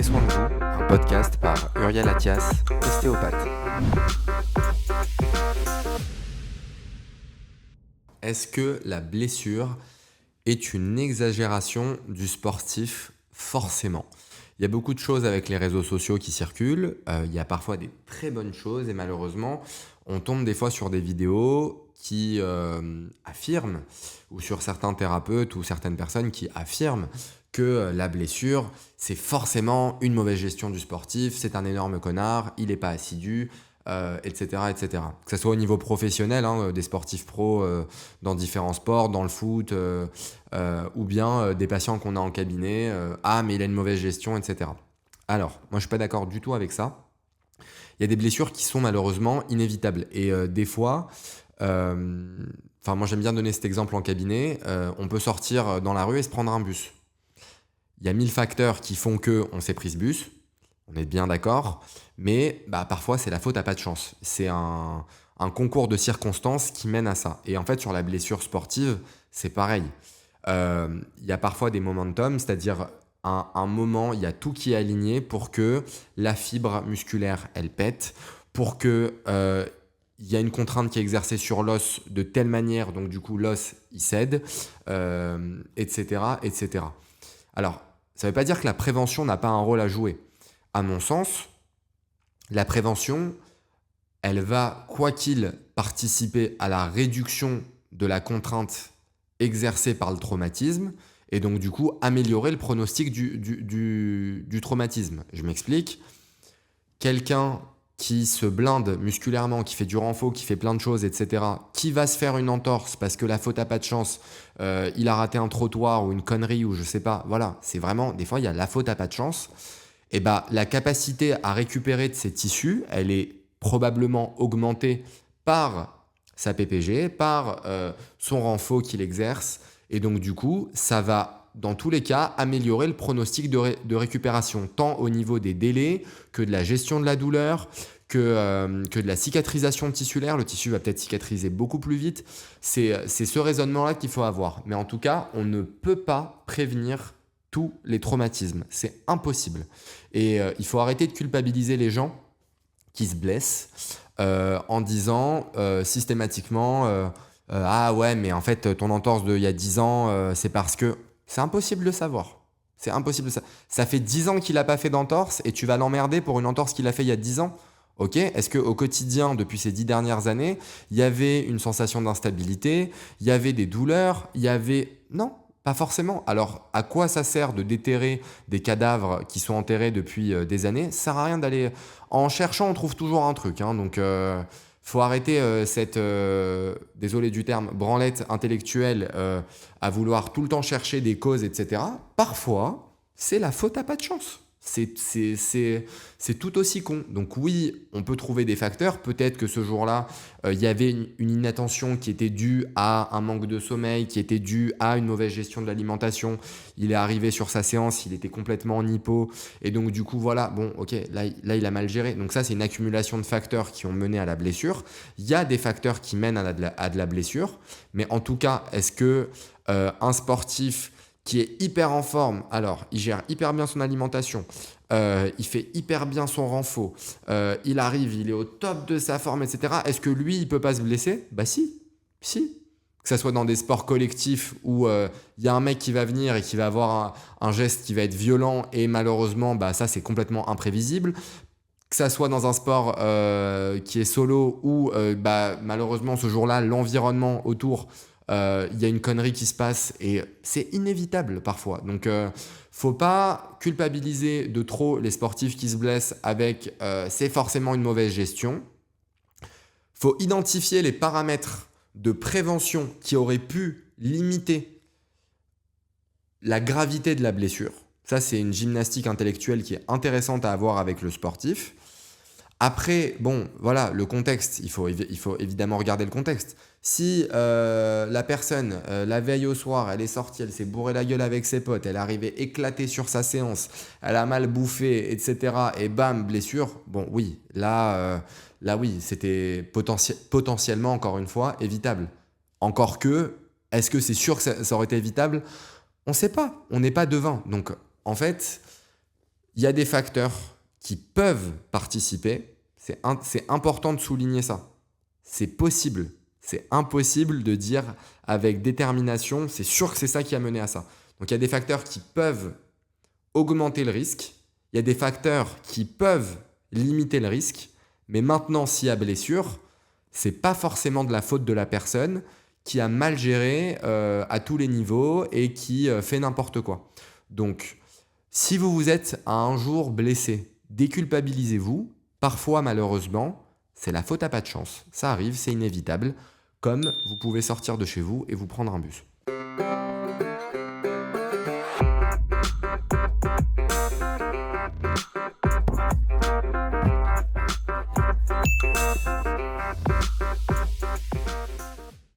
Prenez soin de vous, un podcast par Uriel Attias, ostéopathe. Est-ce que la blessure est une exagération du sportif? Forcément. Il y a beaucoup de choses avec les réseaux sociaux qui circulent, il y a parfois des très bonnes choses et malheureusement, on tombe des fois sur des vidéos qui affirment, ou sur certains thérapeutes ou certaines personnes qui affirment que la blessure, c'est forcément une mauvaise gestion du sportif, c'est un énorme connard, il n'est pas assidu, etc., etc. Que ce soit au niveau professionnel, des sportifs pros dans différents sports, dans le foot, ou bien des patients qu'on a en cabinet, mais il a une mauvaise gestion, etc. Alors, moi je ne suis pas d'accord du tout avec ça. Il y a des blessures qui sont malheureusement inévitables. Et des fois, moi j'aime bien donner cet exemple en cabinet, on peut sortir dans la rue et se prendre un bus. Il y a 1000 facteurs qui font qu'on s'est pris ce bus, on est bien d'accord, mais parfois c'est la faute à pas de chance. C'est un concours de circonstances qui mène à ça. Et en fait, sur la blessure sportive, c'est pareil. Il y a parfois des momentum, c'est-à-dire un moment, il y a tout qui est aligné pour que la fibre musculaire, elle pète, pour que il y a une contrainte qui est exercée sur l'os de telle manière, donc du coup l'os, il cède, etc., etc. Alors, ça ne veut pas dire que la prévention n'a pas un rôle à jouer. À mon sens, la prévention, elle va, quoi qu'il, participer à la réduction de la contrainte exercée par le traumatisme et donc du coup améliorer le pronostic du traumatisme. Je m'explique. Quelqu'un qui se blinde musculairement, qui fait du renfort, qui fait plein de choses, etc., qui va se faire une entorse parce que la faute a pas de chance, il a raté un trottoir ou une connerie ou je sais pas, voilà, c'est vraiment, des fois il y a la faute a pas de chance, et la capacité à récupérer de ces tissus, elle est probablement augmentée par sa PPG, par son renfort qu'il exerce, et donc du coup, ça va dans tous les cas, améliorer le pronostic de récupération, tant au niveau des délais que de la gestion de la douleur, que de la cicatrisation tissulaire. Le tissu va peut-être cicatriser beaucoup plus vite. C'est ce raisonnement-là qu'il faut avoir. Mais en tout cas, on ne peut pas prévenir tous les traumatismes. C'est impossible. Et il faut arrêter de culpabiliser les gens qui se blessent en disant systématiquement ah ouais, mais en fait, ton entorse d'il y a 10 ans, c'est parce que... C'est impossible de savoir. C'est impossible de savoir. Ça fait 10 ans qu'il n'a pas fait d'entorse et tu vas l'emmerder pour une entorse qu'il a fait il y a 10 ans. Ok ? Est-ce qu'au quotidien, depuis ces 10 dernières années, il y avait une sensation d'instabilité, il y avait des douleurs, il y avait... Non, pas forcément. Alors, à quoi ça sert de déterrer des cadavres qui sont enterrés depuis des années ? Ça sert à rien d'aller... En cherchant, on trouve toujours un truc. Donc... faut arrêter cette, désolé du terme, branlette intellectuelle à vouloir tout le temps chercher des causes, etc. Parfois, c'est la faute à pas de chance. C'est tout aussi con. Donc oui, on peut trouver des facteurs. Peut-être que ce jour-là, il y avait une inattention qui était due à un manque de sommeil, qui était due à une mauvaise gestion de l'alimentation. Il est arrivé sur sa séance, il était complètement en hypo. Et donc du coup, voilà, bon, ok, là il a mal géré. Donc ça, c'est une accumulation de facteurs qui ont mené à la blessure. Il y a des facteurs qui mènent à de la blessure. Mais en tout cas, est-ce que un sportif qui est hyper en forme, alors il gère hyper bien son alimentation, il fait hyper bien son renfort, il arrive, il est au top de sa forme, etc. Est-ce que lui, il peut pas se blesser ? Bah si. Que ça soit dans des sports collectifs où il y a un mec qui va venir et qui va avoir un geste qui va être violent et malheureusement, ça c'est complètement imprévisible. Que ça soit dans un sport qui est solo où malheureusement ce jour-là, l'environnement autour, il y a une connerie qui se passe et c'est inévitable parfois. Donc faut pas culpabiliser de trop les sportifs qui se blessent avec c'est forcément une mauvaise gestion. Faut identifier les paramètres de prévention qui auraient pu limiter la gravité de la blessure. Ça, c'est une gymnastique intellectuelle qui est intéressante à avoir avec le sportif. Après, bon, voilà, le contexte, il faut évidemment regarder le contexte. Si la personne, la veille au soir, elle est sortie, elle s'est bourré la gueule avec ses potes, elle est arrivée éclatée sur sa séance, elle a mal bouffé, etc. Et bam, blessure, bon, oui, là oui, c'était potentiellement, encore une fois, évitable. Encore que, est-ce que c'est sûr que ça aurait été évitable ? On ne sait pas, on n'est pas devin. Donc, en fait... Il y a des facteurs qui peuvent participer. C'est important de souligner ça. C'est possible. C'est impossible de dire avec détermination, c'est sûr que c'est ça qui a mené à ça. Donc il y a des facteurs qui peuvent augmenter le risque. Il y a des facteurs qui peuvent limiter le risque. Mais maintenant, s'il y a blessure, c'est pas forcément de la faute de la personne qui a mal géré à tous les niveaux et qui fait n'importe quoi. Donc, si vous vous êtes à un jour blessé, déculpabilisez-vous. Parfois, malheureusement, c'est la faute à pas de chance. Ça arrive, c'est inévitable. Comme vous pouvez sortir de chez vous et vous prendre un bus.